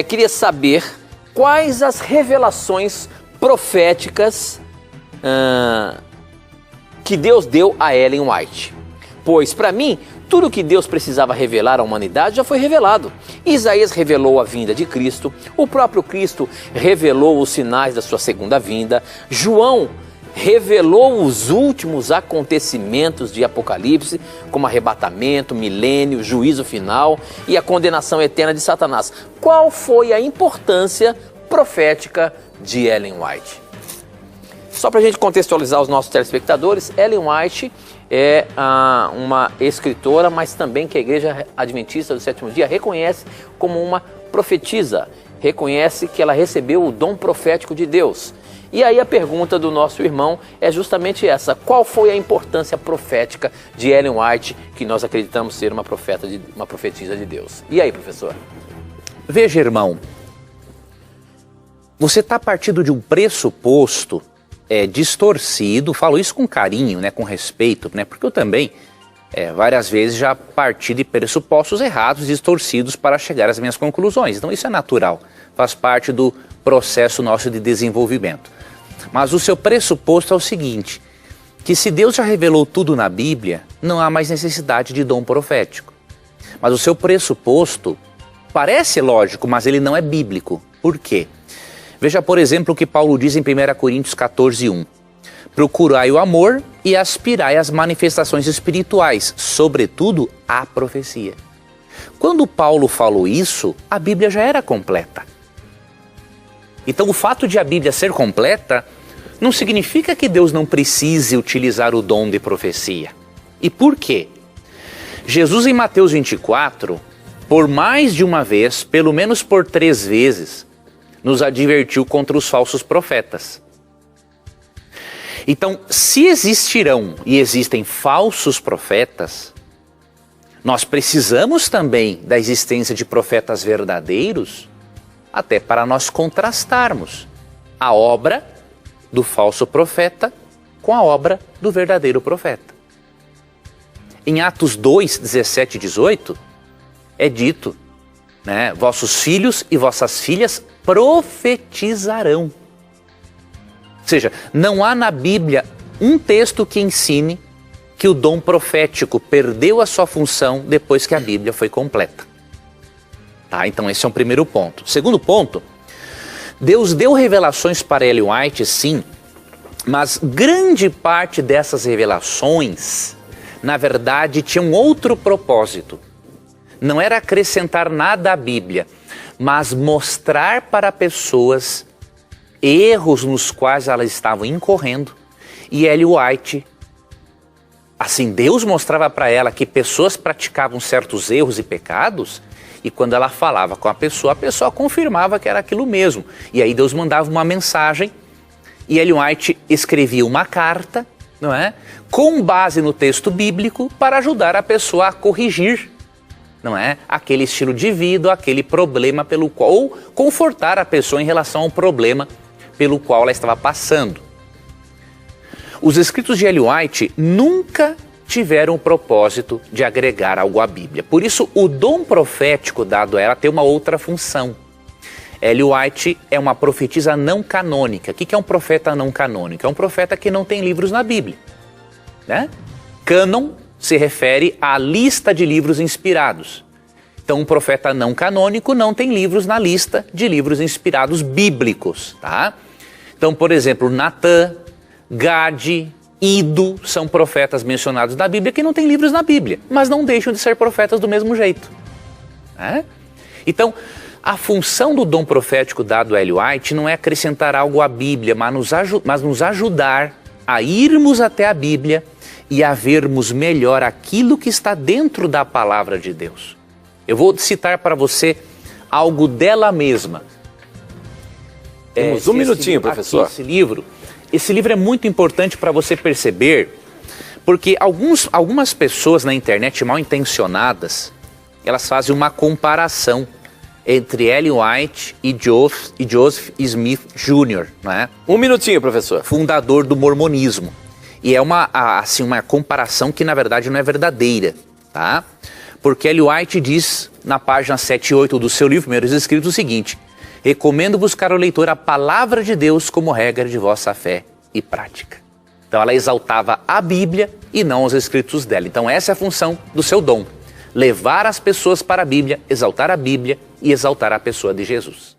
queria saber quais as revelações proféticas que Deus deu a Ellen White. Pois, para mim, tudo que Deus precisava revelar à humanidade já foi revelado. Isaías revelou a vinda de Cristo, o próprio Cristo revelou os sinais da sua segunda vinda, João revelou os últimos acontecimentos de Apocalipse, como arrebatamento, milênio, juízo final e a condenação eterna de Satanás. Qual foi a importância profética de Ellen White? Só para a gente contextualizar os nossos telespectadores, Ellen White é uma escritora, mas também que a Igreja Adventista do Sétimo Dia reconhece como uma profetisa, reconhece que ela recebeu o dom profético de Deus. E aí a pergunta do nosso irmão é justamente essa: qual foi a importância profética de Ellen White, que nós acreditamos ser uma profetisa de Deus? E aí, professor? Veja, irmão, você está partindo de um pressuposto distorcido, falo isso com carinho, né, com respeito, né, porque eu também várias vezes já parti de pressupostos errados, distorcidos para chegar às minhas conclusões. Então isso é natural, faz parte do processo nosso de desenvolvimento. Mas o seu pressuposto é o seguinte, que se Deus já revelou tudo na Bíblia, não há mais necessidade de dom profético. Mas o seu pressuposto parece lógico, mas ele não é bíblico. Por quê? Veja, por exemplo, o que Paulo diz em 1 Coríntios 14:1. Procurai o amor e aspirai às manifestações espirituais, sobretudo a profecia. Quando Paulo falou isso, a Bíblia já era completa. Então o fato de a Bíblia ser completa não significa que Deus não precise utilizar o dom de profecia. E por quê? Jesus em Mateus 24, por mais de uma vez, pelo menos por 3 vezes, nos advertiu contra os falsos profetas. Então, se existirão e existem falsos profetas, nós precisamos também da existência de profetas verdadeiros, até para nós contrastarmos a obra do falso profeta com a obra do verdadeiro profeta. Em Atos 2, 17 e 18, é dito, né, vossos filhos e vossas filhas profetizarão. Ou seja, não há na Bíblia um texto que ensine que o dom profético perdeu a sua função depois que a Bíblia foi completa. Tá? Então esse é um primeiro ponto. Segundo ponto, Deus deu revelações para Ellen White, sim, mas grande parte dessas revelações, na verdade, tinham outro propósito. Não era acrescentar nada à Bíblia, mas mostrar para pessoas erros nos quais elas estavam incorrendo. E Ellen White, assim, Deus mostrava para ela que pessoas praticavam certos erros e pecados, e quando ela falava com a pessoa confirmava que era aquilo mesmo. E aí Deus mandava uma mensagem, e Ellen White escrevia uma carta, não é? Com base no texto bíblico, para ajudar a pessoa a corrigir, não é? Aquele estilo de vida, aquele problema pelo qual, ou confortar a pessoa em relação ao problema pelo qual ela estava passando. Os escritos de Ellen White nunca tiveram o propósito de agregar algo à Bíblia. Por isso, o dom profético dado a ela tem uma outra função. Ellen White é uma profetisa não canônica. O que é um profeta não canônico? É um profeta que não tem livros na Bíblia, né? Cânon se refere à lista de livros inspirados. Então, um profeta não canônico não tem livros na lista de livros inspirados bíblicos, tá? Então, por exemplo, Natã, Gade, Ido são profetas mencionados na Bíblia que não têm livros na Bíblia, mas não deixam de ser profetas do mesmo jeito, né? Então, a função do dom profético dado a Ellen White não é acrescentar algo à Bíblia, mas nos ajudar a irmos até a Bíblia e a vermos melhor aquilo que está dentro da palavra de Deus. Eu vou citar para você algo dela mesma. Temos um minutinho, professor. Esse livro é muito importante para você perceber, porque algumas pessoas na internet mal intencionadas, elas fazem uma comparação entre Ellen White e Joseph Smith Jr., não é? Um minutinho, professor. Fundador do mormonismo. E é uma comparação que, na verdade, não é verdadeira, tá? Porque Ellen White diz na página 7 e 8 do seu livro Primeiros Escritos, o seguinte: recomendo buscar ao leitor a palavra de Deus como regra de vossa fé e prática. Então ela exaltava a Bíblia e não os escritos dela. Então essa é a função do seu dom: levar as pessoas para a Bíblia, exaltar a Bíblia e exaltar a pessoa de Jesus.